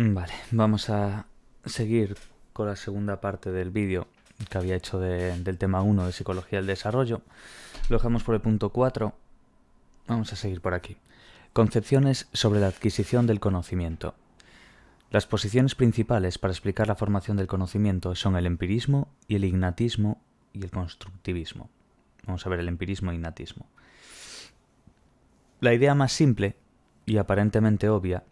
Vale, vamos a seguir con la segunda parte del vídeo que había hecho del tema 1 de Psicología del Desarrollo. Lo dejamos por el punto 4. Vamos a seguir por aquí. Concepciones sobre la adquisición del conocimiento. Las posiciones principales para explicar la formación del conocimiento son el empirismo y el ignatismo y el constructivismo. Vamos a ver el empirismo e ignatismo. La idea más simple y aparentemente obvia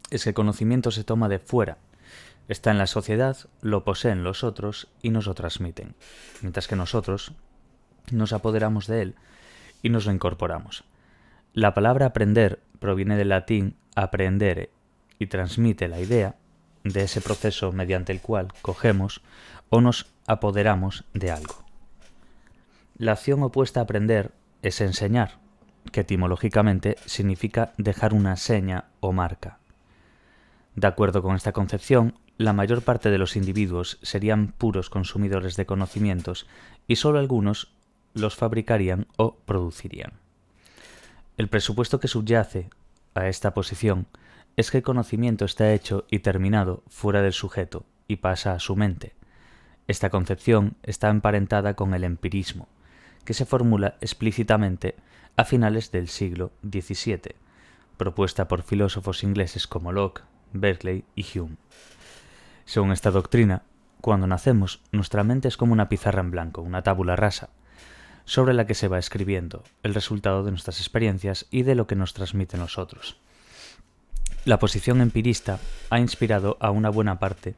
es que el conocimiento se toma de fuera, está en la sociedad, lo poseen los otros y nos lo transmiten, mientras que nosotros nos apoderamos de él y nos lo incorporamos. La palabra aprender proviene del latín apprendere y transmite la idea de ese proceso mediante el cual cogemos o nos apoderamos de algo. La acción opuesta a aprender es enseñar, que etimológicamente significa dejar una seña o marca. De acuerdo con esta concepción, la mayor parte de los individuos serían puros consumidores de conocimientos y solo algunos los fabricarían o producirían. El presupuesto que subyace a esta posición es que el conocimiento está hecho y terminado fuera del sujeto y pasa a su mente. Esta concepción está emparentada con el empirismo, que se formula explícitamente a finales del siglo XVII, propuesta por filósofos ingleses como Locke, Berkeley y Hume. Según esta doctrina, cuando nacemos, nuestra mente es como una pizarra en blanco, una tabula rasa, sobre la que se va escribiendo el resultado de nuestras experiencias y de lo que nos transmiten los otros. La posición empirista ha inspirado a una buena parte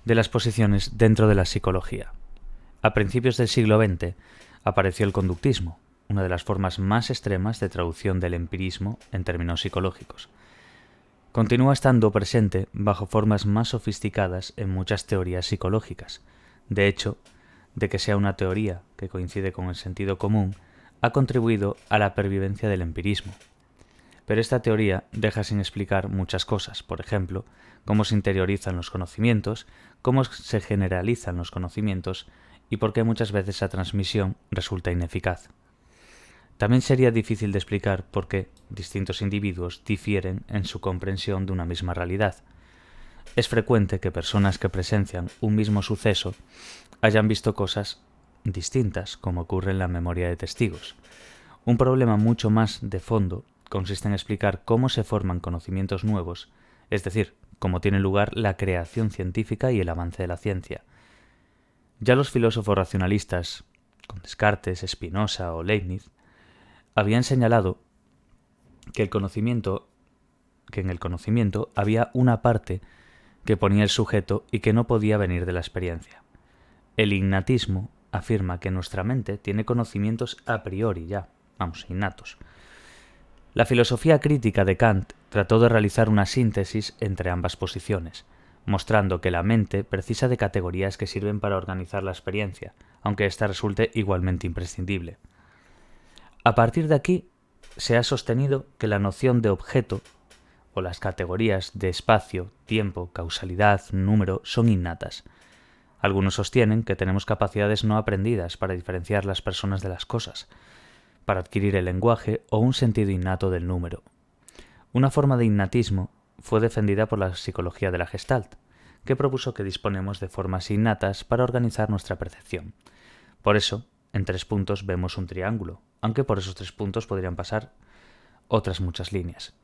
de las posiciones dentro de la psicología. A principios del siglo XX apareció el conductismo, una de las formas más extremas de traducción del empirismo en términos psicológicos. Continúa estando presente bajo formas más sofisticadas en muchas teorías psicológicas. De hecho, de que sea una teoría que coincide con el sentido común, ha contribuido a la pervivencia del empirismo. Pero esta teoría deja sin explicar muchas cosas, por ejemplo, cómo se interiorizan los conocimientos, cómo se generalizan los conocimientos y por qué muchas veces esa transmisión resulta ineficaz. También sería difícil de explicar por qué distintos individuos difieren en su comprensión de una misma realidad. Es frecuente que personas que presencian un mismo suceso hayan visto cosas distintas, como ocurre en la memoria de testigos. Un problema mucho más de fondo consiste en explicar cómo se forman conocimientos nuevos, es decir, cómo tiene lugar la creación científica y el avance de la ciencia. Ya los filósofos racionalistas, como Descartes, Spinoza o Leibniz, habían señalado que en el conocimiento había una parte que ponía el sujeto y que no podía venir de la experiencia. El ignatismo afirma que nuestra mente tiene conocimientos a priori innatos. La filosofía crítica de Kant trató de realizar una síntesis entre ambas posiciones, mostrando que la mente precisa de categorías que sirven para organizar la experiencia, aunque ésta resulte igualmente imprescindible. A partir de aquí, se ha sostenido que la noción de objeto o las categorías de espacio, tiempo, causalidad, número son innatas. Algunos sostienen que tenemos capacidades no aprendidas para diferenciar las personas de las cosas, para adquirir el lenguaje o un sentido innato del número. Una forma de innatismo fue defendida por la psicología de la Gestalt, que propuso que disponemos de formas innatas para organizar nuestra percepción. Por eso, en 3 puntos vemos un triángulo, aunque por esos 3 puntos podrían pasar otras muchas líneas.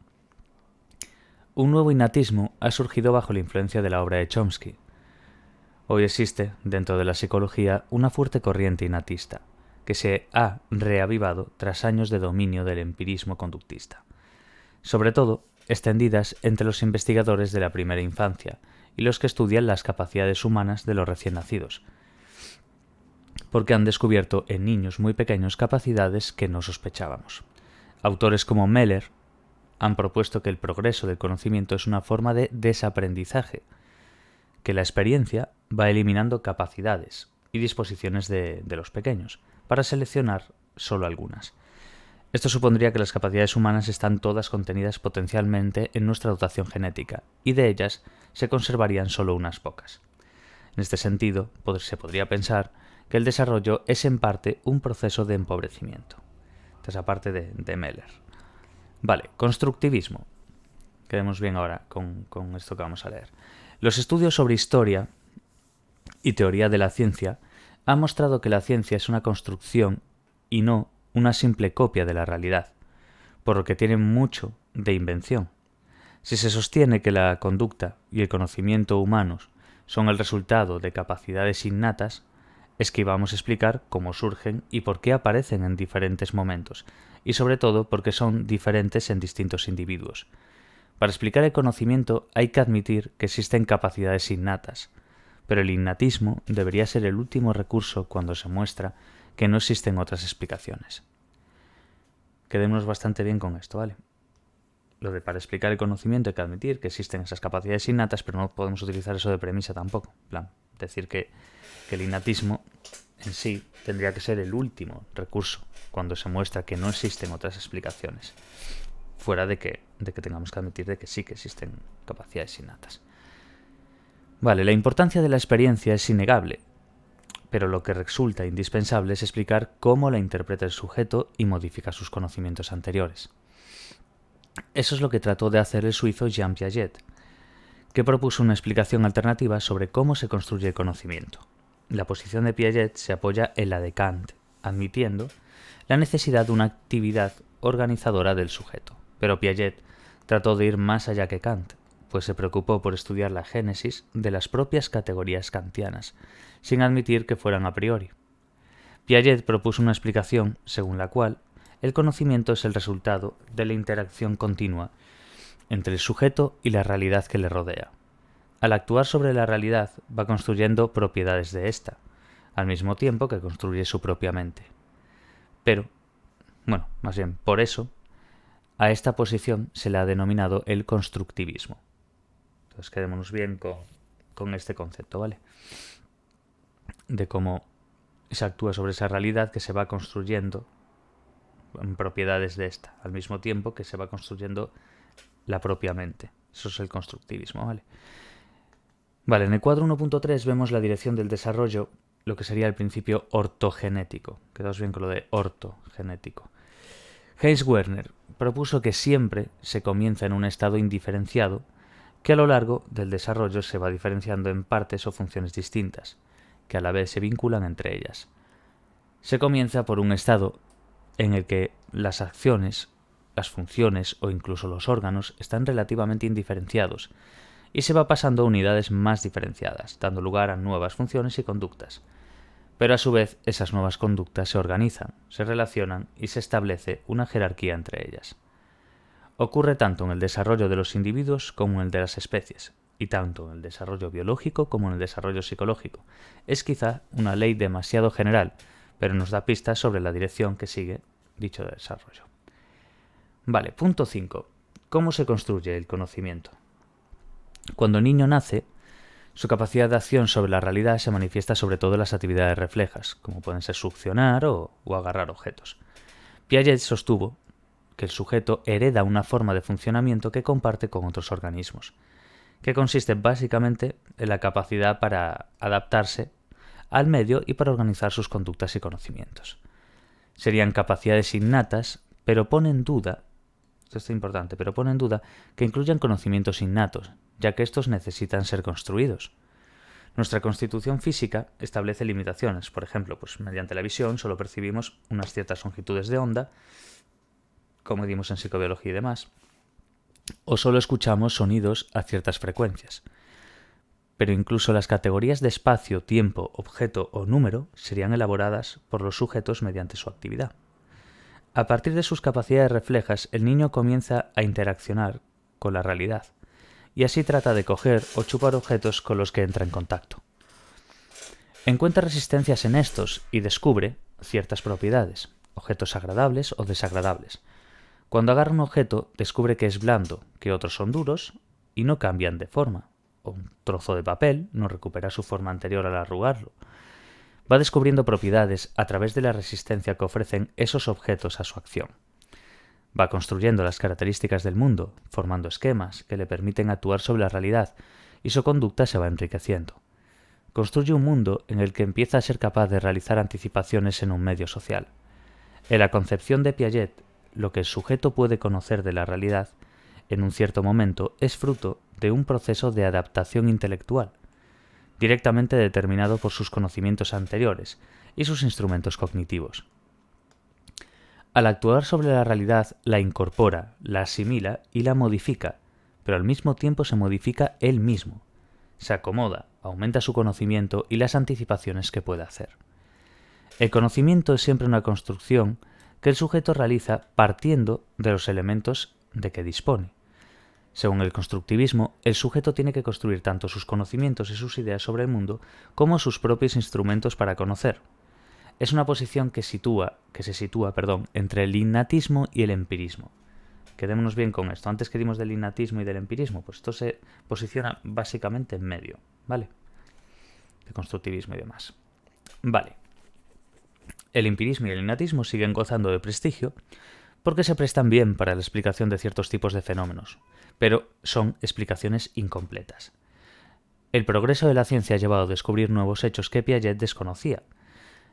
Un nuevo innatismo ha surgido bajo la influencia de la obra de Chomsky. Hoy existe, dentro de la psicología, una fuerte corriente innatista, que se ha reavivado tras años de dominio del empirismo conductista, sobre todo extendidas entre los investigadores de la primera infancia y los que estudian las capacidades humanas de los recién nacidos, porque han descubierto en niños muy pequeños capacidades que no sospechábamos. Autores como Meller han propuesto que el progreso del conocimiento es una forma de desaprendizaje, que la experiencia va eliminando capacidades y disposiciones de los pequeños, para seleccionar solo algunas. Esto supondría que las capacidades humanas están todas contenidas potencialmente en nuestra dotación genética, y de ellas se conservarían solo unas pocas. En este sentido, se podría pensar que el desarrollo es en parte un proceso de empobrecimiento. Esta es la parte de Meller. Vale, constructivismo. quedemos bien ahora con esto que vamos a leer. Los estudios sobre historia y teoría de la ciencia han mostrado que la ciencia es una construcción y no una simple copia de la realidad, por lo que tiene mucho de invención. Si se sostiene que la conducta y el conocimiento humanos son el resultado de capacidades innatas, es que íbamos a explicar cómo surgen y por qué aparecen en diferentes momentos, y sobre todo porque son diferentes en distintos individuos. Para explicar el conocimiento hay que admitir que existen capacidades innatas, pero el innatismo debería ser el último recurso cuando se muestra que no existen otras explicaciones. Quedémonos bastante bien con esto, ¿vale? Lo de para explicar el conocimiento hay que admitir que existen esas capacidades innatas, pero no podemos utilizar eso de premisa tampoco. En plan, decir que el innatismo en sí tendría que ser el último recurso cuando se muestra que no existen otras explicaciones, fuera de que tengamos que admitir de que sí que existen capacidades innatas. Vale, la importancia de la experiencia es innegable, pero lo que resulta indispensable es explicar cómo la interpreta el sujeto y modifica sus conocimientos anteriores. Eso es lo que trató de hacer el suizo Jean Piaget, que propuso una explicación alternativa sobre cómo se construye el conocimiento. La posición de Piaget se apoya en la de Kant, admitiendo la necesidad de una actividad organizadora del sujeto. Pero Piaget trató de ir más allá que Kant, pues se preocupó por estudiar la génesis de las propias categorías kantianas, sin admitir que fueran a priori. Piaget propuso una explicación según la cual el conocimiento es el resultado de la interacción continua entre el sujeto y la realidad que le rodea. Al actuar sobre la realidad va construyendo propiedades de ésta, al mismo tiempo que construye su propia mente. Pero, bueno, más bien por eso, a esta posición se le ha denominado el constructivismo. Entonces quedémonos bien con este concepto, ¿vale? De cómo se actúa sobre esa realidad que se va construyendo en propiedades de esta, al mismo tiempo que se va construyendo la propia mente. Eso es el constructivismo, ¿vale? Vale, en el cuadro 1.3 vemos la dirección del desarrollo, lo que sería el principio ortogenético. Quedaos bien con lo de ortogenético. Heinz Werner propuso que siempre se comienza en un estado indiferenciado, que a lo largo del desarrollo se va diferenciando en partes o funciones distintas, que a la vez se vinculan entre ellas. Se comienza por un estado en el que las acciones, las funciones o incluso los órganos están relativamente indiferenciados, y se va pasando a unidades más diferenciadas, dando lugar a nuevas funciones y conductas. Pero a su vez esas nuevas conductas se organizan, se relacionan y se establece una jerarquía entre ellas. Ocurre tanto en el desarrollo de los individuos como en el de las especies, y tanto en el desarrollo biológico como en el desarrollo psicológico. Es quizá una ley demasiado general, pero nos da pistas sobre la dirección que sigue dicho desarrollo. Vale, punto 5. ¿Cómo se construye el conocimiento? Cuando el niño nace, su capacidad de acción sobre la realidad se manifiesta sobre todo en las actividades reflejas, como pueden ser succionar o agarrar objetos. Piaget sostuvo que el sujeto hereda una forma de funcionamiento que comparte con otros organismos, que consiste básicamente en la capacidad para adaptarse al medio y para organizar sus conductas y conocimientos. Serían capacidades innatas, pero pone en duda, esto es importante, pero pone en duda que incluyan conocimientos innatos, ya que estos necesitan ser construidos. Nuestra constitución física establece limitaciones, por ejemplo, pues mediante la visión solo percibimos unas ciertas longitudes de onda, como dimos en psicobiología y demás, o solo escuchamos sonidos a ciertas frecuencias. Pero incluso las categorías de espacio, tiempo, objeto o número serían elaboradas por los sujetos mediante su actividad. A partir de sus capacidades reflejas, el niño comienza a interaccionar con la realidad, y así trata de coger o chupar objetos con los que entra en contacto. Encuentra resistencias en estos y descubre ciertas propiedades, objetos agradables o desagradables. Cuando agarra un objeto, descubre que es blando, que otros son duros y no cambian de forma. O un trozo de papel no recupera su forma anterior al arrugarlo. Va descubriendo propiedades a través de la resistencia que ofrecen esos objetos a su acción. Va construyendo las características del mundo, formando esquemas que le permiten actuar sobre la realidad, y su conducta se va enriqueciendo. Construye un mundo en el que empieza a ser capaz de realizar anticipaciones en un medio social. En la concepción de Piaget, lo que el sujeto puede conocer de la realidad en un cierto momento es fruto de un proceso de adaptación intelectual, directamente determinado por sus conocimientos anteriores y sus instrumentos cognitivos. Al actuar sobre la realidad, la incorpora, la asimila y la modifica, pero al mismo tiempo se modifica él mismo. Se acomoda, aumenta su conocimiento y las anticipaciones que puede hacer. El conocimiento es siempre una construcción que el sujeto realiza partiendo de los elementos de que dispone. Según el constructivismo, el sujeto tiene que construir tanto sus conocimientos y sus ideas sobre el mundo como sus propios instrumentos para conocer. Es una posición que se sitúa, entre el innatismo y el empirismo. Quedémonos bien con esto. Antes que dimos del innatismo y del empirismo, pues esto se posiciona básicamente en medio, ¿vale? El constructivismo y demás. Vale. El empirismo y el innatismo siguen gozando de prestigio porque se prestan bien para la explicación de ciertos tipos de fenómenos, pero son explicaciones incompletas. El progreso de la ciencia ha llevado a descubrir nuevos hechos que Piaget desconocía.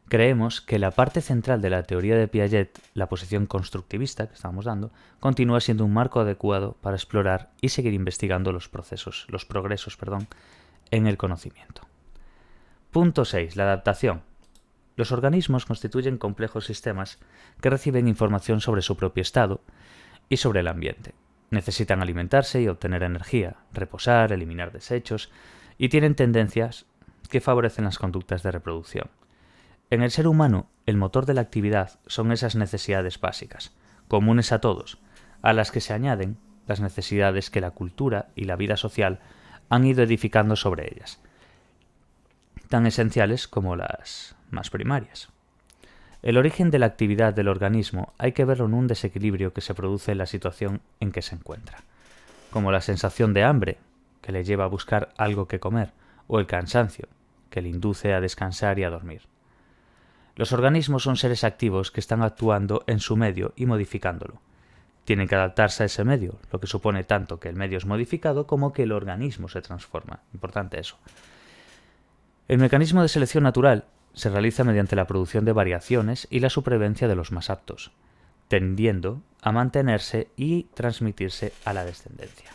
Creemos que la parte central de la teoría de Piaget, la posición constructivista que estábamos dando, continúa siendo un marco adecuado para explorar y seguir investigando los progresos, en el conocimiento. Punto 6. La adaptación. Los organismos constituyen complejos sistemas que reciben información sobre su propio estado y sobre el ambiente. Necesitan alimentarse y obtener energía, reposar, eliminar desechos y tienen tendencias que favorecen las conductas de reproducción. En el ser humano, el motor de la actividad son esas necesidades básicas, comunes a todos, a las que se añaden las necesidades que la cultura y la vida social han ido edificando sobre ellas, tan esenciales como las más primarias. El origen de la actividad del organismo hay que verlo en un desequilibrio que se produce en la situación en que se encuentra, como la sensación de hambre, que le lleva a buscar algo que comer, o el cansancio, que le induce a descansar y a dormir. Los organismos son seres activos que están actuando en su medio y modificándolo. Tienen que adaptarse a ese medio, lo que supone tanto que el medio es modificado como que el organismo se transforma. Importante eso. El mecanismo de selección natural se realiza mediante la producción de variaciones y la supervivencia de los más aptos, tendiendo a mantenerse y transmitirse a la descendencia.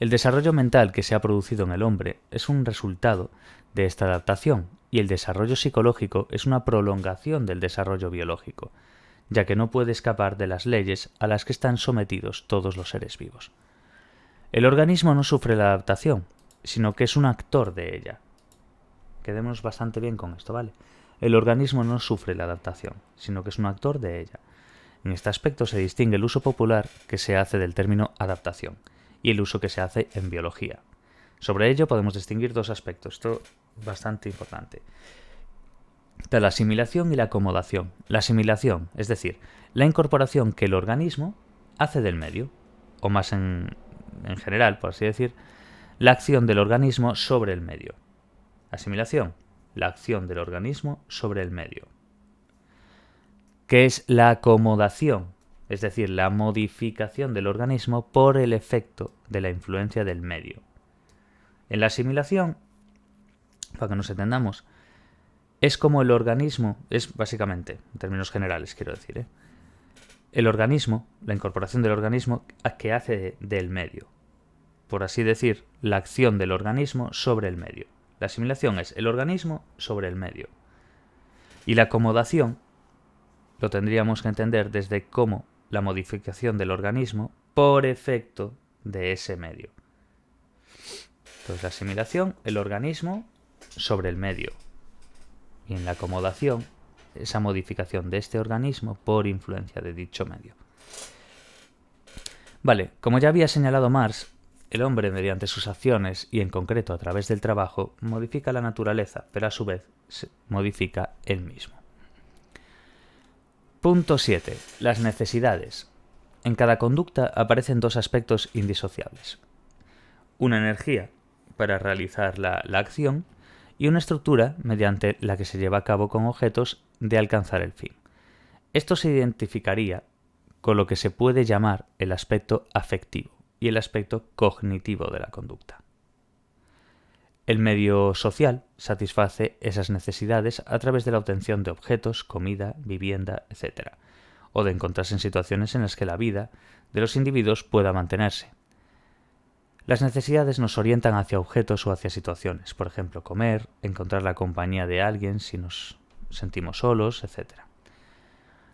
El desarrollo mental que se ha producido en el hombre es un resultado de esta adaptación y el desarrollo psicológico es una prolongación del desarrollo biológico, ya que no puede escapar de las leyes a las que están sometidos todos los seres vivos. El organismo no sufre la adaptación, sino que es un actor de ella. Quedémonos bastante bien con esto, ¿vale? El organismo no sufre la adaptación, sino que es un actor de ella. En este aspecto se distingue el uso popular que se hace del término adaptación y el uso que se hace en biología. Sobre ello podemos distinguir dos aspectos, esto es bastante importante. La asimilación y la acomodación. La asimilación, es decir, la incorporación que el organismo hace del medio, o más en general, por así decir, la acción del organismo sobre el medio. Asimilación, la acción del organismo sobre el medio. ¿Qué es la acomodación? Es decir, la modificación del organismo por el efecto de la influencia del medio. En la asimilación, para que nos entendamos, es como el organismo, es básicamente, en términos generales quiero decir, el organismo, la incorporación del organismo que hace del medio. Por así decir, la acción del organismo sobre el medio. La asimilación es el organismo sobre el medio. Y la acomodación lo tendríamos que entender desde cómo la modificación del organismo por efecto de ese medio. Entonces la asimilación, el organismo sobre el medio. Y en la acomodación, esa modificación de este organismo por influencia de dicho medio. Vale, como ya había señalado Marx, el hombre, mediante sus acciones y en concreto a través del trabajo, modifica la naturaleza, pero a su vez se modifica él mismo. Punto 7. Las necesidades. En cada conducta aparecen dos aspectos indisociables. Una energía para realizar la acción y una estructura mediante la que se lleva a cabo con objetos de alcanzar el fin. Esto se identificaría con lo que se puede llamar el aspecto afectivo y el aspecto cognitivo de la conducta. El medio social satisface esas necesidades a través de la obtención de objetos, comida, vivienda, etc., o de encontrarse en situaciones en las que la vida de los individuos pueda mantenerse. Las necesidades nos orientan hacia objetos o hacia situaciones, por ejemplo, comer, encontrar la compañía de alguien si nos sentimos solos, etc.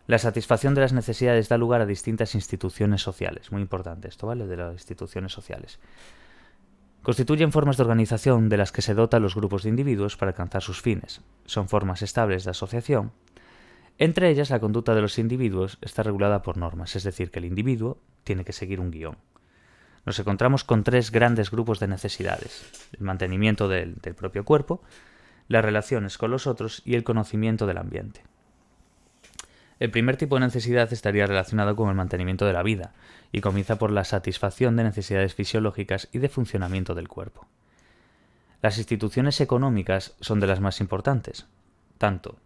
La satisfacción de las necesidades da lugar a distintas instituciones sociales. Muy importante esto, ¿vale? De las instituciones sociales. Constituyen formas de organización de las que se dotan los grupos de individuos para alcanzar sus fines. Son formas estables de asociación. Entre ellas, la conducta de los individuos está regulada por normas, es decir, que el individuo tiene que seguir un guión. Nos encontramos con tres grandes grupos de necesidades: el mantenimiento del propio cuerpo, las relaciones con los otros y el conocimiento del ambiente. El primer tipo de necesidad estaría relacionado con el mantenimiento de la vida y comienza por la satisfacción de necesidades fisiológicas y de funcionamiento del cuerpo. Las instituciones económicas son de las más importantes, tanto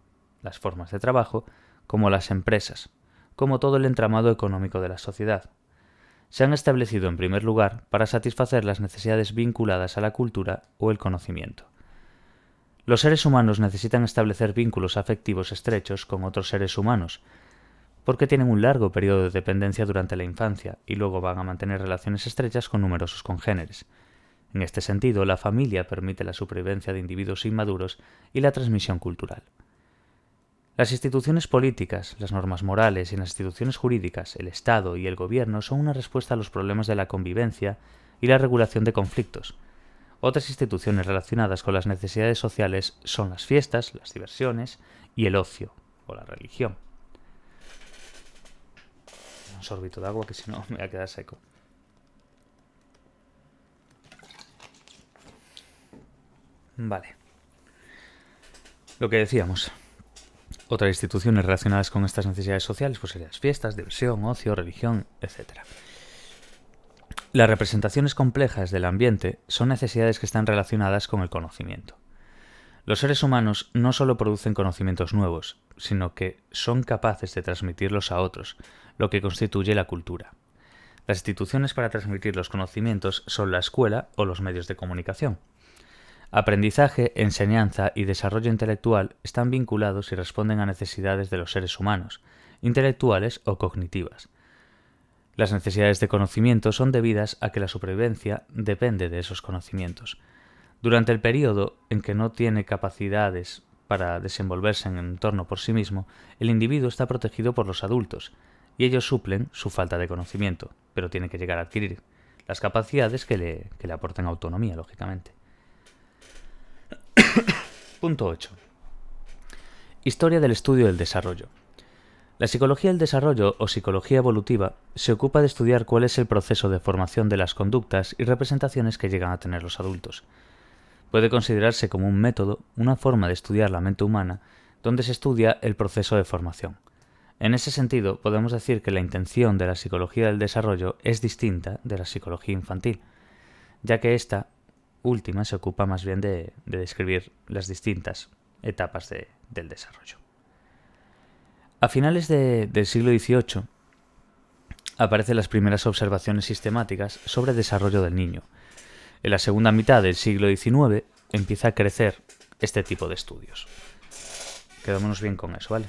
las formas de trabajo como las empresas, como todo el entramado económico de la sociedad. Se han establecido en primer lugar para satisfacer las necesidades vinculadas a la cultura o el conocimiento. Los seres humanos necesitan establecer vínculos afectivos estrechos con otros seres humanos, porque tienen un largo periodo de dependencia durante la infancia y luego van a mantener relaciones estrechas con numerosos congéneres. En este sentido, la familia permite la supervivencia de individuos inmaduros y la transmisión cultural. Las instituciones políticas, las normas morales y las instituciones jurídicas, el Estado y el gobierno son una respuesta a los problemas de la convivencia y la regulación de conflictos. Otras instituciones relacionadas con las necesidades sociales son las fiestas, las diversiones y el ocio, o la religión. Un sorbito de agua que si no me voy a quedar seco. Vale. Lo que decíamos. Otras instituciones relacionadas con estas necesidades sociales pues serían las fiestas, diversión, ocio, religión, etc. Las representaciones complejas del ambiente son necesidades que están relacionadas con el conocimiento. Los seres humanos no solo producen conocimientos nuevos, sino que son capaces de transmitirlos a otros, lo que constituye la cultura. Las instituciones para transmitir los conocimientos son la escuela o los medios de comunicación. Aprendizaje, enseñanza y desarrollo intelectual están vinculados y responden a necesidades de los seres humanos, intelectuales o cognitivas. Las necesidades de conocimiento son debidas a que la supervivencia depende de esos conocimientos. Durante el periodo en que no tiene capacidades para desenvolverse en el entorno por sí mismo, el individuo está protegido por los adultos, y ellos suplen su falta de conocimiento, pero tiene que llegar a adquirir las capacidades que le aporten autonomía, lógicamente. Punto 8. Historia del estudio del desarrollo. La psicología del desarrollo o psicología evolutiva se ocupa de estudiar cuál es el proceso de formación de las conductas y representaciones que llegan a tener los adultos. Puede considerarse como un método, una forma de estudiar la mente humana, donde se estudia el proceso de formación. En ese sentido, podemos decir que la intención de la psicología del desarrollo es distinta de la psicología infantil, ya que esta última se ocupa más bien de describir las distintas etapas del desarrollo. A finales del siglo XVIII aparecen las primeras observaciones sistemáticas sobre el desarrollo del niño. En la segunda mitad del siglo XIX empieza a crecer este tipo de estudios. Quedémonos bien con eso, ¿vale?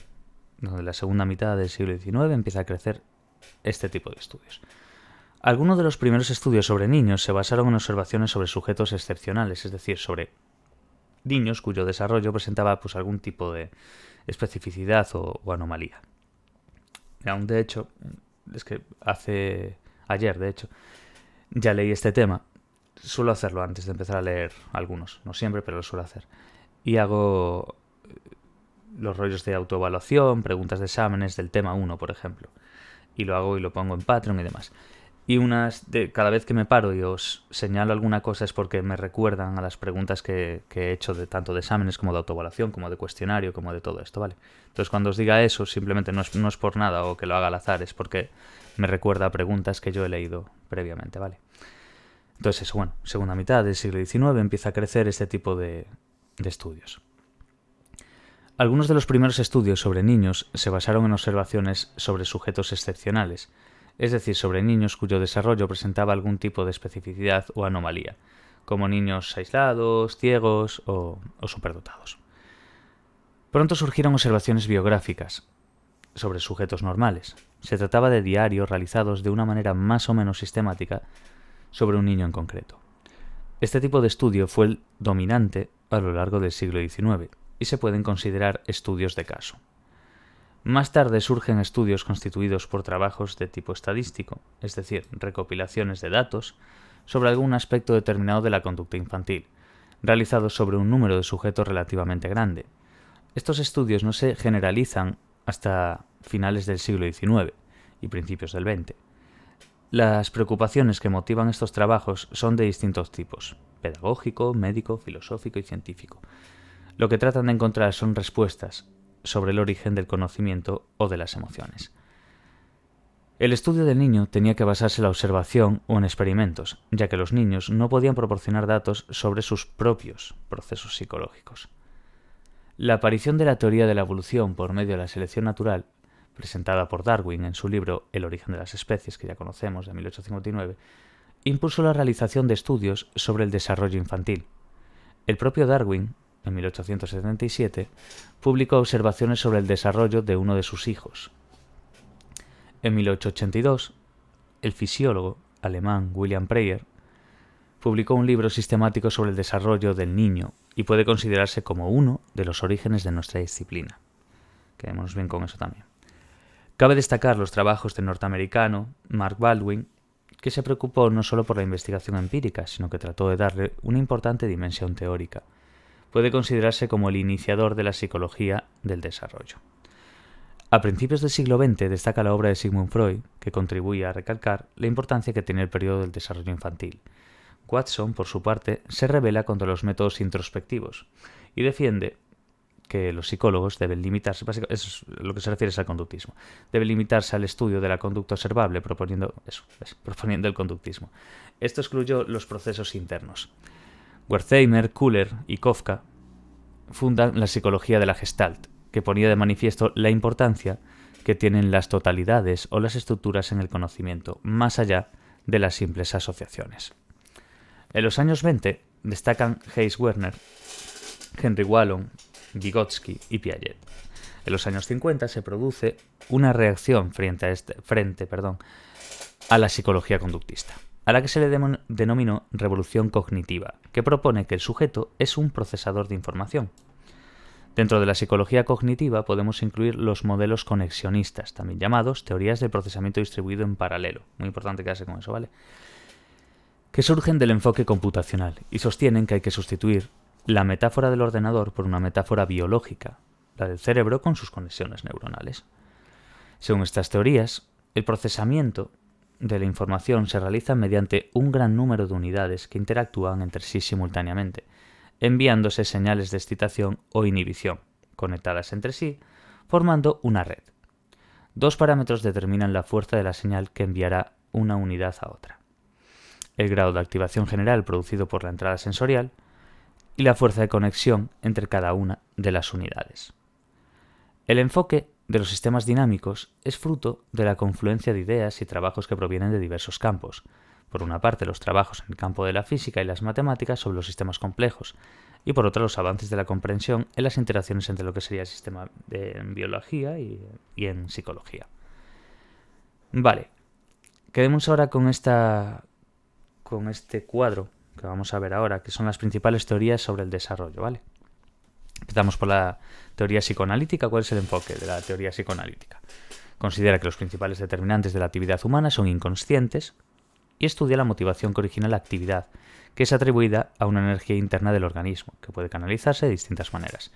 En la segunda mitad del siglo XIX empieza a crecer este tipo de estudios. Algunos de los primeros estudios sobre niños se basaron en observaciones sobre sujetos excepcionales, es decir, sobre niños cuyo desarrollo presentaba pues algún tipo de especificidad o anomalía. Aún de hecho, es que ayer de hecho, ya leí este tema. Suelo hacerlo antes de empezar a leer algunos, no siempre, pero lo suelo hacer. Y hago los rollos de autoevaluación, preguntas de exámenes del tema 1, por ejemplo. Y lo hago y lo pongo en Patreon y demás. Y cada vez que me paro y os señalo alguna cosa es porque me recuerdan a las preguntas que he hecho tanto de exámenes como de autoevaluación, como de cuestionario, como de todo esto, ¿vale? Entonces cuando os diga eso, simplemente no es por nada o que lo haga al azar, es porque me recuerda a preguntas que yo he leído previamente, ¿vale? Entonces eso, bueno, segunda mitad del siglo XIX empieza a crecer este tipo de estudios. Algunos de los primeros estudios sobre niños se basaron en observaciones sobre sujetos excepcionales, es decir, sobre niños cuyo desarrollo presentaba algún tipo de especificidad o anomalía, como niños aislados, ciegos o superdotados. Pronto surgieron observaciones biográficas sobre sujetos normales. Se trataba de diarios realizados de una manera más o menos sistemática sobre un niño en concreto. Este tipo de estudio fue el dominante a lo largo del siglo XIX y se pueden considerar estudios de caso. Más tarde surgen estudios constituidos por trabajos de tipo estadístico, es decir, recopilaciones de datos sobre algún aspecto determinado de la conducta infantil, realizados sobre un número de sujetos relativamente grande. Estos estudios no se generalizan hasta finales del siglo XIX y principios del XX. Las preocupaciones que motivan estos trabajos son de distintos tipos: pedagógico, médico, filosófico y científico. Lo que tratan de encontrar son respuestas sobre el origen del conocimiento o de las emociones. El estudio del niño tenía que basarse en la observación o en experimentos, ya que los niños no podían proporcionar datos sobre sus propios procesos psicológicos. La aparición de la teoría de la evolución por medio de la selección natural, presentada por Darwin en su libro El origen de las especies, que ya conocemos, de 1859, impulsó la realización de estudios sobre el desarrollo infantil. El propio Darwin, en 1877, publicó observaciones sobre el desarrollo de uno de sus hijos. En 1882, el fisiólogo alemán William Preyer publicó un libro sistemático sobre el desarrollo del niño y puede considerarse como uno de los orígenes de nuestra disciplina. Quedémonos bien con eso también. Cabe destacar los trabajos del norteamericano Mark Baldwin, que se preocupó no solo por la investigación empírica, sino que trató de darle una importante dimensión teórica. Puede considerarse como el iniciador de la psicología del desarrollo. A principios del siglo XX destaca la obra de Sigmund Freud, que contribuye a recalcar la importancia que tiene el periodo del desarrollo infantil. Watson, por su parte, se rebela contra los métodos introspectivos y defiende que los psicólogos deben limitarse, básicamente, eso es lo que se refiere al conductismo, deben limitarse al estudio de la conducta observable, proponiendo el conductismo. Esto excluyó los procesos internos. Wertheimer, Kuller y Kafka fundan la psicología de la Gestalt, que ponía de manifiesto la importancia que tienen las totalidades o las estructuras en el conocimiento, más allá de las simples asociaciones. En los años 20 destacan Hayes Werner, Henry Wallon, Vygotsky y Piaget. En los años 50 se produce una reacción frente a la psicología conductista, a la que se le denominó revolución cognitiva, que propone que el sujeto es un procesador de información. Dentro de la psicología cognitiva podemos incluir los modelos conexionistas, también llamados teorías del procesamiento distribuido en paralelo. Muy importante quedarse con eso, ¿vale? Que surgen del enfoque computacional y sostienen que hay que sustituir la metáfora del ordenador por una metáfora biológica, la del cerebro con sus conexiones neuronales. Según estas teorías, el procesamiento de la información se realiza mediante un gran número de unidades que interactúan entre sí simultáneamente, enviándose señales de excitación o inhibición, conectadas entre sí, formando una red. Dos parámetros determinan la fuerza de la señal que enviará una unidad a otra: el grado de activación general producido por la entrada sensorial y la fuerza de conexión entre cada una de las unidades. El enfoque de los sistemas dinámicos es fruto de la confluencia de ideas y trabajos que provienen de diversos campos. Por una parte, los trabajos en el campo de la física y las matemáticas sobre los sistemas complejos, y por otra, los avances de la comprensión en las interacciones entre lo que sería el sistema en biología y en psicología. Vale, quedemos ahora con este cuadro que vamos a ver ahora, que son las principales teorías sobre el desarrollo, ¿vale? Empezamos por la teoría psicoanalítica. ¿Cuál es el enfoque de la teoría psicoanalítica? Considera que los principales determinantes de la actividad humana son inconscientes y estudia la motivación que origina la actividad, que es atribuida a una energía interna del organismo, que puede canalizarse de distintas maneras.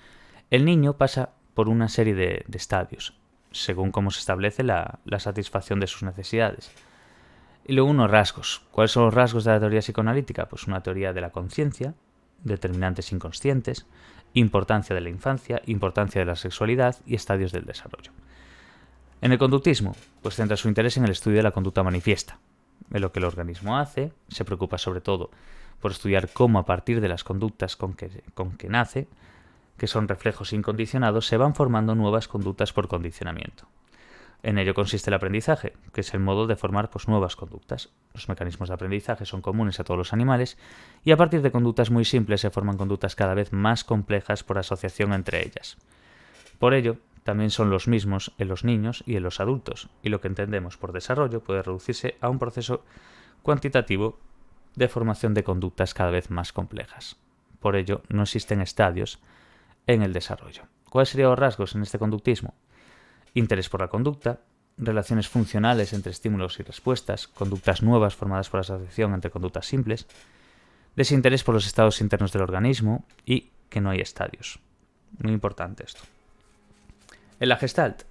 El niño pasa por una serie de estadios, según cómo se establece la satisfacción de sus necesidades. Y luego unos rasgos. ¿Cuáles son los rasgos de la teoría psicoanalítica? Pues una teoría de la conciencia, determinantes inconscientes, importancia de la infancia, importancia de la sexualidad y estadios del desarrollo. En el conductismo, pues centra su interés en el estudio de la conducta manifiesta, en lo que el organismo hace. Se preocupa sobre todo por estudiar cómo a partir de las conductas con que nace, que son reflejos incondicionados, se van formando nuevas conductas por condicionamiento. En ello consiste el aprendizaje, que es el modo de formar nuevas conductas. Los mecanismos de aprendizaje son comunes a todos los animales y a partir de conductas muy simples se forman conductas cada vez más complejas por asociación entre ellas. Por ello, también son los mismos en los niños y en los adultos, y lo que entendemos por desarrollo puede reducirse a un proceso cuantitativo de formación de conductas cada vez más complejas. Por ello, no existen estadios en el desarrollo. ¿Cuáles serían los rasgos en este conductismo? Interés por la conducta, relaciones funcionales entre estímulos y respuestas, conductas nuevas formadas por asociación entre conductas simples, desinterés por los estados internos del organismo y que no hay estadios. Muy importante esto. En la Gestalt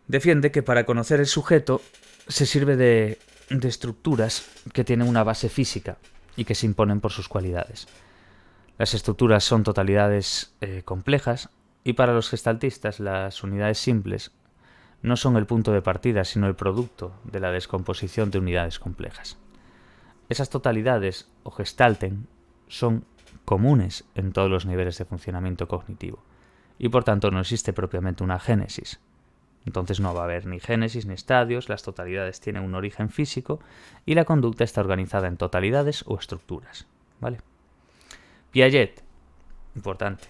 defiende que para conocer el sujeto se sirve de estructuras que tienen una base física y que se imponen por sus cualidades. Las estructuras son totalidades complejas y para los gestaltistas las unidades simples no son el punto de partida, sino el producto de la descomposición de unidades complejas. Esas totalidades, o gestalten, son comunes en todos los niveles de funcionamiento cognitivo y por tanto no existe propiamente una génesis. Entonces no va a haber ni génesis ni estadios, las totalidades tienen un origen físico y la conducta está organizada en totalidades o estructuras. ¿Vale? Piaget, importante,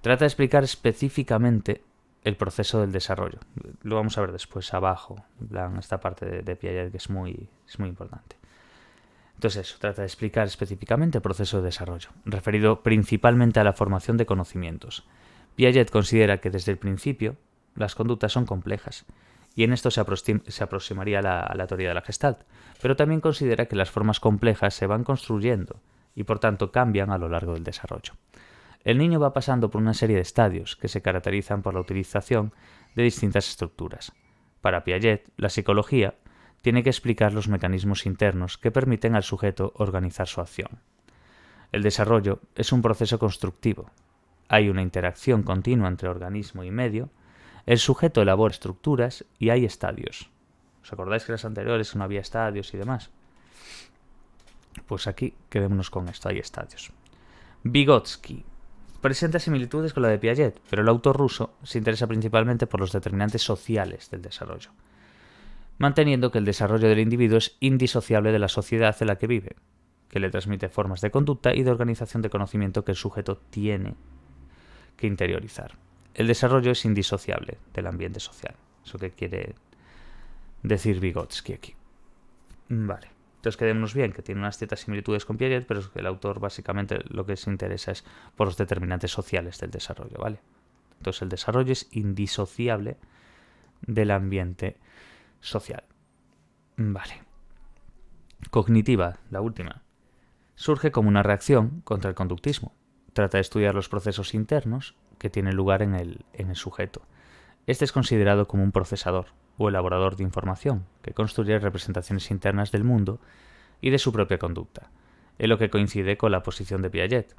trata de explicar específicamente el proceso del desarrollo. Lo vamos a ver después abajo, en plan, esta parte de Piaget que es muy importante. Entonces eso, trata de explicar específicamente el proceso de desarrollo, referido principalmente a la formación de conocimientos. Piaget considera que desde el principio las conductas son complejas, y en esto se aproximaría a la teoría de la Gestalt, pero también considera que las formas complejas se van construyendo y por tanto cambian a lo largo del desarrollo. El niño va pasando por una serie de estadios que se caracterizan por la utilización de distintas estructuras. Para Piaget, la psicología tiene que explicar los mecanismos internos que permiten al sujeto organizar su acción. El desarrollo es un proceso constructivo. Hay una interacción continua entre organismo y medio, el sujeto elabora estructuras y hay estadios. ¿Os acordáis que en las anteriores no había estadios y demás? Pues aquí quedémonos con esto, hay estadios. Vygotsky presenta similitudes con la de Piaget, pero el autor ruso se interesa principalmente por los determinantes sociales del desarrollo, manteniendo que el desarrollo del individuo es indisociable de la sociedad en la que vive, que le transmite formas de conducta y de organización de conocimiento que el sujeto tiene que interiorizar. El desarrollo es indisociable del ambiente social. Eso que quiere decir Vygotsky aquí. Vale. Entonces quedémonos bien, que tiene unas ciertas similitudes con Piaget, pero el autor básicamente lo que se interesa es por los determinantes sociales del desarrollo, ¿vale? Entonces el desarrollo es indisociable del ambiente social. Vale. Cognitiva, la última. Surge como una reacción contra el conductismo. Trata de estudiar los procesos internos que tienen lugar en el sujeto. Este es considerado como un procesador o elaborador de información que construye representaciones internas del mundo y de su propia conducta, en lo que coincide con la posición de Piaget.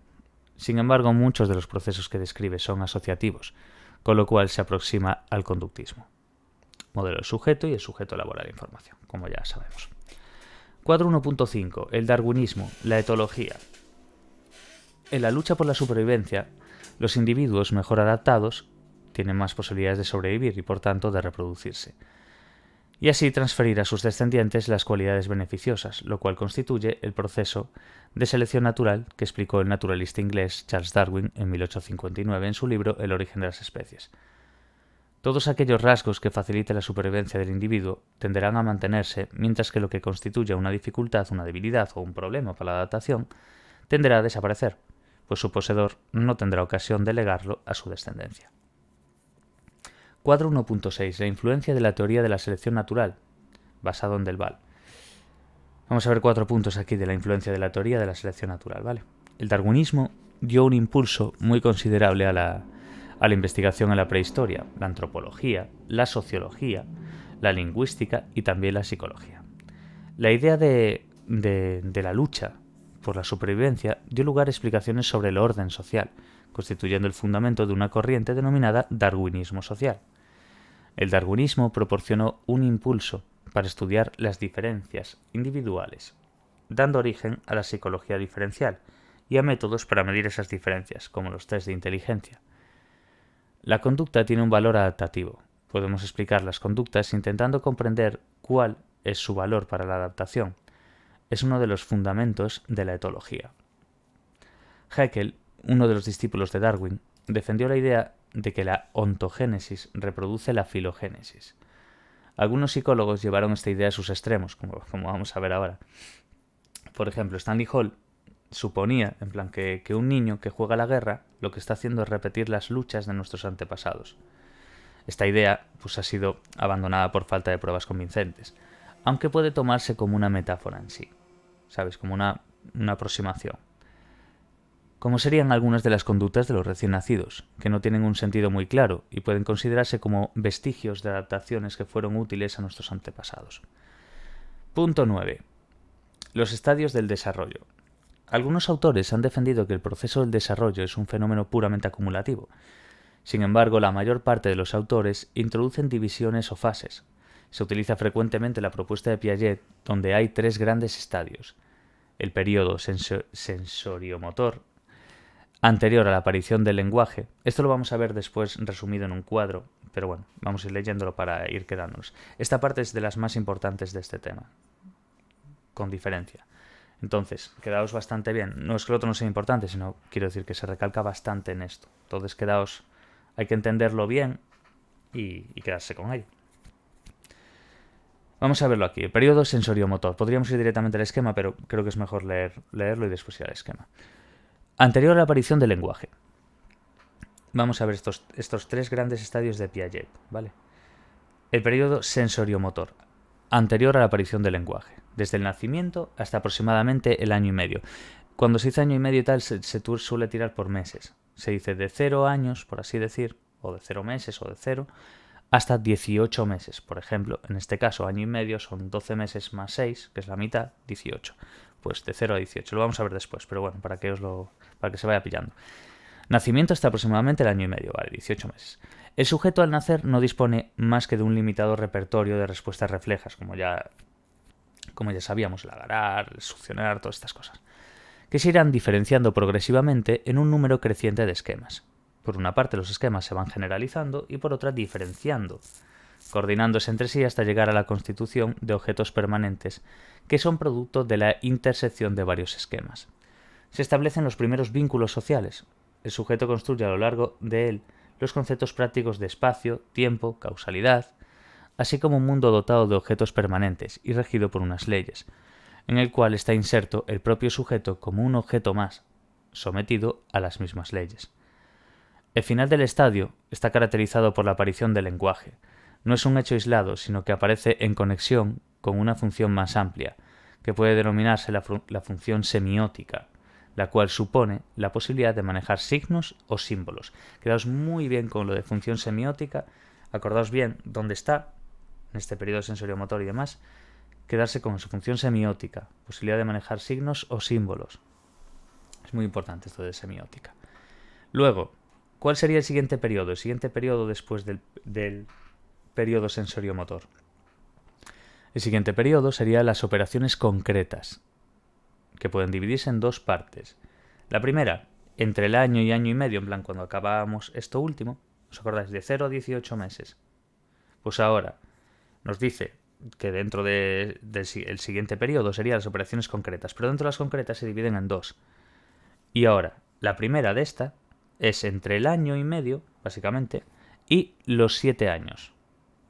Sin embargo, muchos de los procesos que describe son asociativos, con lo cual se aproxima al conductismo. Modelo del sujeto y el sujeto elabora la información, como ya sabemos. Cuadro 1.5. El darwinismo, la etología. En la lucha por la supervivencia, los individuos mejor adaptados tienen más posibilidades de sobrevivir y por tanto de reproducirse, y así transferir a sus descendientes las cualidades beneficiosas, lo cual constituye el proceso de selección natural que explicó el naturalista inglés Charles Darwin en 1859 en su libro El origen de las especies. Todos aquellos rasgos que faciliten la supervivencia del individuo tenderán a mantenerse, mientras que lo que constituya una dificultad, una debilidad o un problema para la adaptación tenderá a desaparecer, pues su poseedor no tendrá ocasión de legarlo a su descendencia. Cuadro 1.6. La influencia de la teoría de la selección natural, basado en Delval. Vamos a ver 4 puntos aquí de la influencia de la teoría de la selección natural, ¿vale? El darwinismo dio un impulso muy considerable a la investigación en la prehistoria, la antropología, la sociología, la lingüística y también la psicología. La idea de la lucha por la supervivencia dio lugar a explicaciones sobre el orden social, constituyendo el fundamento de una corriente denominada darwinismo social. El darwinismo proporcionó un impulso para estudiar las diferencias individuales, dando origen a la psicología diferencial y a métodos para medir esas diferencias, como los test de inteligencia. La conducta tiene un valor adaptativo. Podemos explicar las conductas intentando comprender cuál es su valor para la adaptación. Es uno de los fundamentos de la etología. Haeckel, uno de los discípulos de Darwin, defendió la idea de que la ontogénesis reproduce la filogénesis. Algunos psicólogos llevaron esta idea a sus extremos, como vamos a ver ahora. Por ejemplo, Stanley Hall suponía, en plan, que un niño que juega a la guerra lo que está haciendo es repetir las luchas de nuestros antepasados. Esta idea pues, ha sido abandonada por falta de pruebas convincentes, aunque puede tomarse como una metáfora en sí, ¿sabes? Como una aproximación. Como serían algunas de las conductas de los recién nacidos, que no tienen un sentido muy claro y pueden considerarse como vestigios de adaptaciones que fueron útiles a nuestros antepasados. Punto 9. Los estadios del desarrollo. Algunos autores han defendido que el proceso del desarrollo es un fenómeno puramente acumulativo. Sin embargo, la mayor parte de los autores introducen divisiones o fases. Se utiliza frecuentemente la propuesta de Piaget, donde hay 3 grandes estadios. El periodo sensoriomotor, anterior a la aparición del lenguaje. Esto lo vamos a ver después resumido en un cuadro, pero bueno, vamos a ir leyéndolo para ir quedándonos. Esta parte es de las más importantes de este tema, con diferencia. Entonces, quedaos bastante bien. No es que el otro no sea importante, sino quiero decir que se recalca bastante en esto. Entonces, quedaos, hay que entenderlo bien y quedarse con ello. Vamos a verlo aquí. El periodo sensoriomotor. Podríamos ir directamente al esquema, pero creo que es mejor leerlo y después ir al esquema. Anterior a la aparición del lenguaje. Vamos a ver estos 3 grandes estadios de Piaget, ¿vale? El periodo sensoriomotor. Anterior a la aparición del lenguaje, desde el nacimiento hasta aproximadamente el año y medio. Cuando se dice año y medio y tal, se suele tirar por meses. Se dice de 0 años, por así decir, o de 0 meses, o de 0, hasta 18 meses. Por ejemplo, en este caso, año y medio son 12 meses más 6, que es la mitad, 18. Pues de 0 a 18. Lo vamos a ver después, pero bueno, para que se vaya pillando. Nacimiento hasta aproximadamente el año y medio, vale, 18 meses. El sujeto al nacer no dispone más que de un limitado repertorio de respuestas reflejas, como ya sabíamos, el agarrar, el succionar, todas estas cosas, que se irán diferenciando progresivamente en un número creciente de esquemas. Por una parte, los esquemas se van generalizando y por otra diferenciando, coordinándose entre sí hasta llegar a la constitución de objetos permanentes que son producto de la intersección de varios esquemas. Se establecen los primeros vínculos sociales. El sujeto construye a lo largo de él los conceptos prácticos de espacio, tiempo, causalidad, así como un mundo dotado de objetos permanentes y regido por unas leyes, en el cual está inserto el propio sujeto como un objeto más, sometido a las mismas leyes. El final del estadio está caracterizado por la aparición del lenguaje. No es un hecho aislado, sino que aparece en conexión con una función más amplia, que puede denominarse la función semiótica, la cual supone la posibilidad de manejar signos o símbolos. Quedaos muy bien con lo de función semiótica, acordaos bien dónde está, en este periodo sensoriomotor y demás, quedarse con su función semiótica, posibilidad de manejar signos o símbolos. Es muy importante esto de semiótica. Luego, ¿cuál sería el siguiente periodo? El siguiente periodo después del periodo sensoriomotor. El siguiente periodo sería las operaciones concretas, que pueden dividirse en 2 partes. La primera, entre el año y medio, en plan cuando acabábamos esto último, ¿os acordáis? De 0 a 18 meses. Pues ahora nos dice que dentro del siguiente periodo serían las operaciones concretas, pero dentro de las concretas se dividen en 2. Y ahora, la primera de esta es entre el año y medio, básicamente, y los 7 años.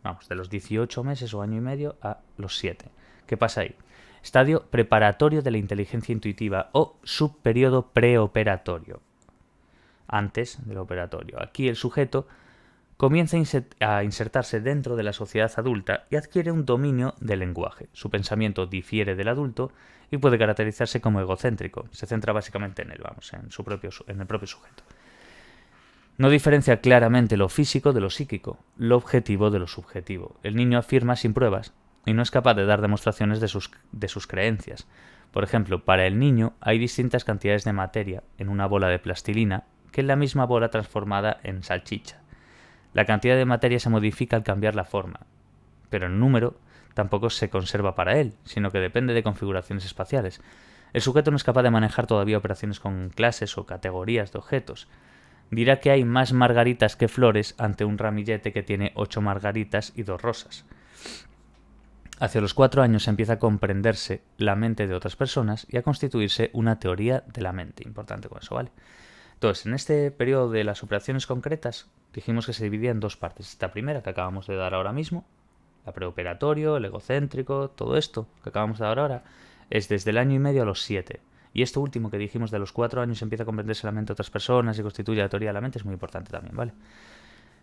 Vamos, de los 18 meses o año y medio a los 7. ¿Qué pasa ahí? Estadio preparatorio de la inteligencia intuitiva o subperiodo preoperatorio. Antes del operatorio. Aquí el sujeto comienza a insertarse dentro de la sociedad adulta y adquiere un dominio del lenguaje. Su pensamiento difiere del adulto y puede caracterizarse como egocéntrico. Se centra básicamente en él, en el propio sujeto. No diferencia claramente lo físico de lo psíquico, lo objetivo de lo subjetivo. El niño afirma sin pruebas y no es capaz de dar demostraciones de sus creencias. Por ejemplo, para el niño hay distintas cantidades de materia en una bola de plastilina que en la misma bola transformada en salchicha. La cantidad de materia se modifica al cambiar la forma, pero el número tampoco se conserva para él, sino que depende de configuraciones espaciales. El sujeto no es capaz de manejar todavía operaciones con clases o categorías de objetos. Dirá que hay más margaritas que flores ante un ramillete que tiene 8 margaritas y 2 rosas. Hacia los 4 años empieza a comprenderse la mente de otras personas y a constituirse una teoría de la mente. Importante con eso, ¿vale? Entonces, en este periodo de las operaciones concretas, dijimos que se dividía en dos partes. Esta primera que acabamos de dar ahora mismo, la preoperatorio, el egocéntrico, todo esto que acabamos de dar ahora, es desde el año y medio a los 7. Y esto último que dijimos de los 4 años empieza a comprenderse la mente de otras personas y constituye la teoría de la mente es muy importante también, ¿vale?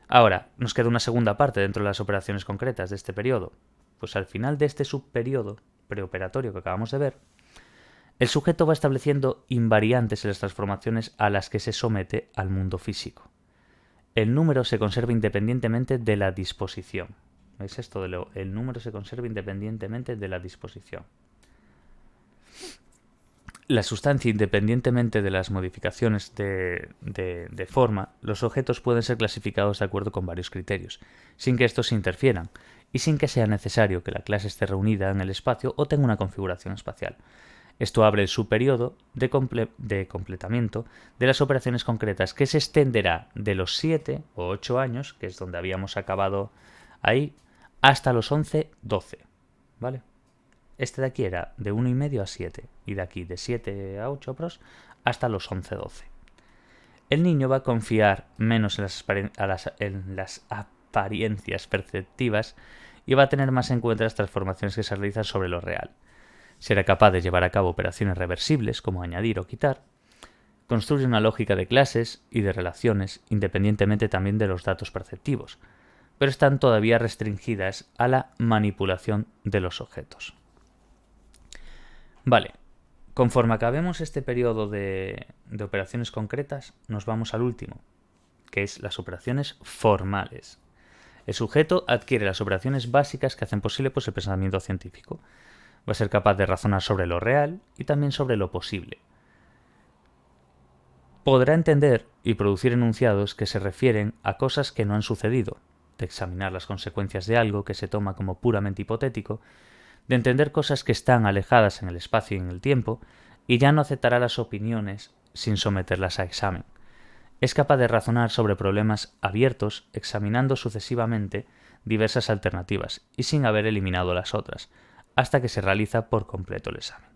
Ahora, nos queda una segunda parte dentro de las operaciones concretas de este periodo. Pues al final de este subperiodo preoperatorio que acabamos de ver, el sujeto va estableciendo invariantes en las transformaciones a las que se somete al mundo físico. El número se conserva independientemente de la disposición. ¿Veis esto de lo? El número se conserva independientemente de la disposición. La sustancia, independientemente de las modificaciones de forma, los objetos pueden ser clasificados de acuerdo con varios criterios, sin que estos se interfieran, y sin que sea necesario que la clase esté reunida en el espacio o tenga una configuración espacial. Esto abre el subperiodo de completamiento de las operaciones concretas, que se extenderá de los 7 o 8 años, que es donde habíamos acabado ahí, hasta los 11-12, ¿vale? Este de aquí era de 1,5 a 7, y de aquí de 7 a 8 pros hasta los 11-12. El niño va a confiar menos en las apariencias perceptivas y va a tener más en cuenta las transformaciones que se realizan sobre lo real. Será capaz de llevar a cabo operaciones reversibles, como añadir o quitar. Construye una lógica de clases y de relaciones, independientemente también de los datos perceptivos, pero están todavía restringidas a la manipulación de los objetos. Vale, conforme acabemos este periodo de operaciones concretas, nos vamos al último, que es las operaciones formales. El sujeto adquiere las operaciones básicas que hacen posible el pensamiento científico. Va a ser capaz de razonar sobre lo real y también sobre lo posible. Podrá entender y producir enunciados que se refieren a cosas que no han sucedido, de examinar las consecuencias de algo que se toma como puramente hipotético, de entender cosas que están alejadas en el espacio y en el tiempo, y ya no aceptará las opiniones sin someterlas a examen. Es capaz de razonar sobre problemas abiertos, examinando sucesivamente diversas alternativas y sin haber eliminado las otras, hasta que se realiza por completo el examen.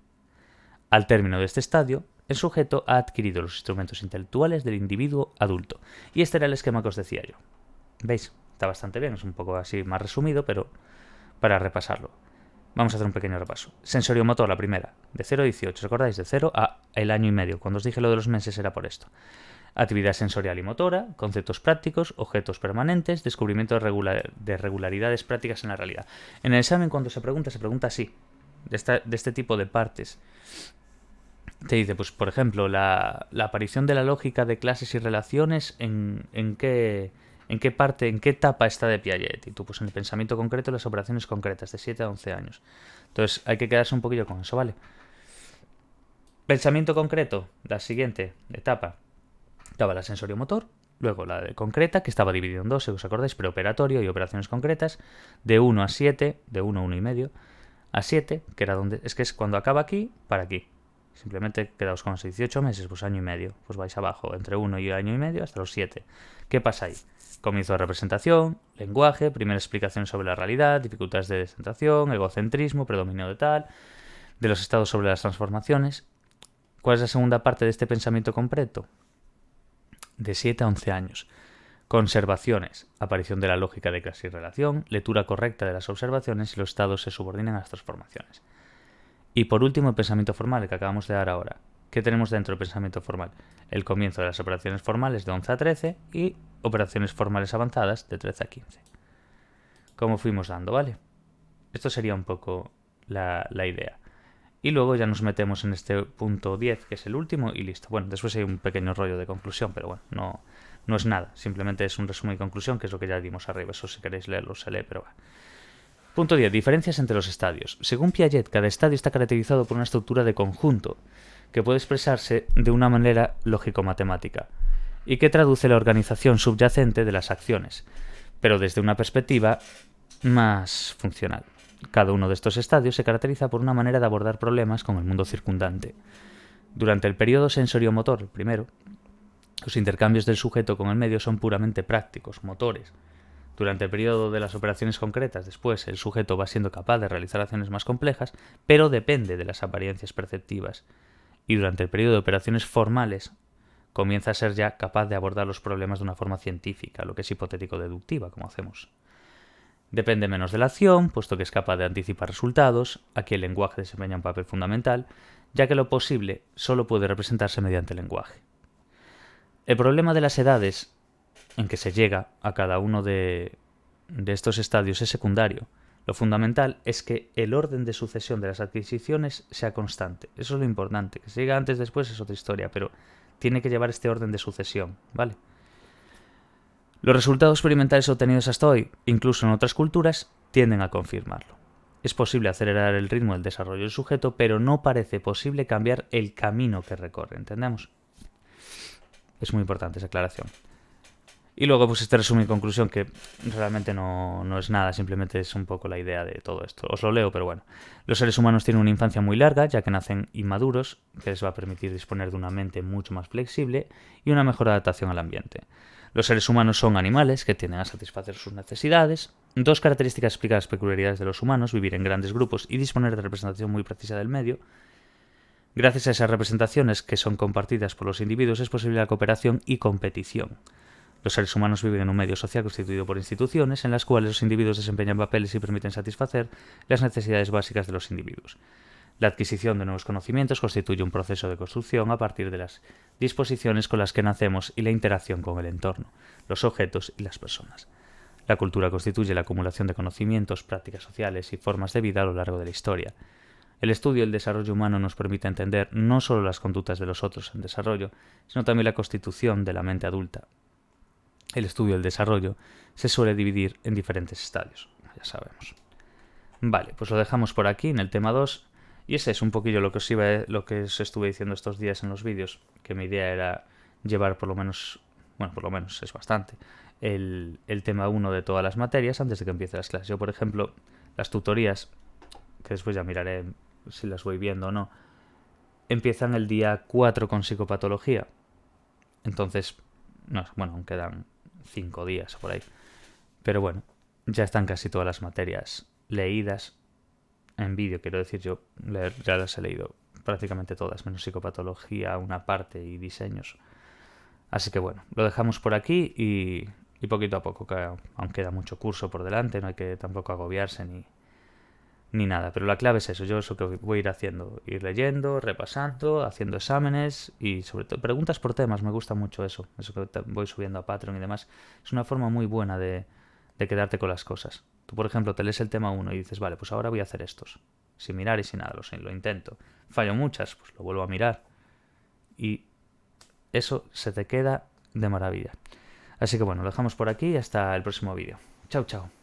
Al término de este estadio, el sujeto ha adquirido los instrumentos intelectuales del individuo adulto. Y este era el esquema que os decía yo. ¿Veis? Está bastante bien, es un poco así más resumido, pero para repasarlo. Vamos a hacer un pequeño repaso. Sensoriomotor, la primera, de 0 a 18. ¿Os acordáis? De 0 a el año y medio. Cuando os dije lo de los meses era por esto. Actividad sensorial y motora, conceptos prácticos, objetos permanentes, descubrimiento de regularidades prácticas en la realidad. En el examen, cuando se pregunta así, de este tipo de partes. Te dice, pues por ejemplo, la aparición de la lógica de clases y relaciones, ¿en qué parte, en qué etapa está de Piaget? Y tú, pues en el pensamiento concreto, las operaciones concretas, de 7 a 11 años. Entonces hay que quedarse un poquillo con eso, ¿vale? Pensamiento concreto, la siguiente etapa. Estaba la sensoriomotor, luego la de concreta, que estaba dividida en dos, si os acordáis, preoperatorio y operaciones concretas, de 1 a 7, de 1 a 1,5, a 7, que era donde, es que es cuando acaba aquí, para aquí. Simplemente quedaos con los 18 meses, pues año y medio, pues vais abajo, entre 1 y año y medio hasta los 7. ¿Qué pasa ahí? Comienzo de representación, lenguaje, primera explicación sobre la realidad, dificultades de descentración, egocentrismo, predominio de tal, de los estados sobre las transformaciones. ¿Cuál es la segunda parte de este pensamiento completo? De 7 a 11 años. Conservaciones, aparición de la lógica de clase y relación, lectura correcta de las observaciones y los estados se subordinan a las transformaciones. Y por último, el pensamiento formal, el que acabamos de dar ahora. ¿Qué tenemos dentro del pensamiento formal? El comienzo de las operaciones formales de 11 a 13 y operaciones formales avanzadas de 13 a 15. Como fuimos dando, ¿vale? Esto sería un poco la idea. Y luego ya nos metemos en este punto 10, que es el último, y listo. Bueno, después hay un pequeño rollo de conclusión, pero bueno, no es nada. Simplemente es un resumen y conclusión, que es lo que ya dimos arriba. Eso si queréis leerlo se lee, pero va. Punto 10. Diferencias entre los estadios. Según Piaget, cada estadio está caracterizado por una estructura de conjunto, que puede expresarse de una manera lógico-matemática, y que traduce la organización subyacente de las acciones, pero desde una perspectiva más funcional. Cada uno de estos estadios se caracteriza por una manera de abordar problemas con el mundo circundante. Durante el periodo sensoriomotor, el primero, los intercambios del sujeto con el medio son puramente prácticos, motores. Durante el periodo de las operaciones concretas, después, el sujeto va siendo capaz de realizar acciones más complejas, pero depende de las apariencias perceptivas. Y durante el periodo de operaciones formales, comienza a ser ya capaz de abordar los problemas de una forma científica, lo que es hipotético-deductiva, como hacemos. Depende menos de la acción, puesto que es capaz de anticipar resultados. Aquí el lenguaje desempeña un papel fundamental, ya que lo posible solo puede representarse mediante el lenguaje. El problema de las edades en que se llega a cada uno de estos estadios es secundario. Lo fundamental es que el orden de sucesión de las adquisiciones sea constante. Eso es lo importante. Que se llegue antes después es otra historia, pero tiene que llevar este orden de sucesión, ¿vale? Los resultados experimentales obtenidos hasta hoy, incluso en otras culturas, tienden a confirmarlo. Es posible acelerar el ritmo del desarrollo del sujeto, pero no parece posible cambiar el camino que recorre, ¿entendemos? Es muy importante esa aclaración. Y luego, pues este resumen y conclusión, que realmente no es nada, simplemente es un poco la idea de todo esto. Os lo leo, pero bueno. Los seres humanos tienen una infancia muy larga, ya que nacen inmaduros, que les va a permitir disponer de una mente mucho más flexible y una mejor adaptación al ambiente. Los seres humanos son animales que tienden a satisfacer sus necesidades. Dos características explican las peculiaridades de los humanos: vivir en grandes grupos y disponer de representación muy precisa del medio. Gracias a esas representaciones que son compartidas por los individuos es posible la cooperación y competición. Los seres humanos viven en un medio social constituido por instituciones en las cuales los individuos desempeñan papeles y permiten satisfacer las necesidades básicas de los individuos. La adquisición de nuevos conocimientos constituye un proceso de construcción a partir de las disposiciones con las que nacemos y la interacción con el entorno, los objetos y las personas. La cultura constituye la acumulación de conocimientos, prácticas sociales y formas de vida a lo largo de la historia. El estudio del desarrollo humano nos permite entender no solo las conductas de los otros en desarrollo, sino también la constitución de la mente adulta. El estudio del desarrollo se suele dividir en diferentes estadios, ya sabemos. Vale, pues lo dejamos por aquí en el tema 2. Y ese es un poquillo lo que os estuve diciendo estos días en los vídeos, que mi idea era llevar por lo menos es bastante, el tema 1 de todas las materias antes de que empiece las clases. Yo, por ejemplo, las tutorías, que después ya miraré si las voy viendo o no, empiezan el día 4 con psicopatología. Entonces, no, bueno, aún quedan 5 días por ahí. Pero bueno, ya están casi todas las materias leídas en vídeo, quiero decir, yo ya las he leído prácticamente todas, menos psicopatología, una parte y diseños. Así que bueno, lo dejamos por aquí y poquito a poco, que aún queda mucho curso por delante, no hay que tampoco agobiarse ni nada. Pero la clave es eso, yo eso que voy a ir haciendo, ir leyendo, repasando, haciendo exámenes y sobre todo preguntas por temas, me gusta mucho eso que voy subiendo a Patreon y demás. Es una forma muy buena de quedarte con las cosas. Tú, por ejemplo, te lees el tema 1 y dices, vale, pues ahora voy a hacer estos. Sin mirar y sin nada, lo intento. Fallo muchas, pues lo vuelvo a mirar. Y eso se te queda de maravilla. Así que bueno, lo dejamos por aquí y hasta el próximo vídeo. Chao, chao.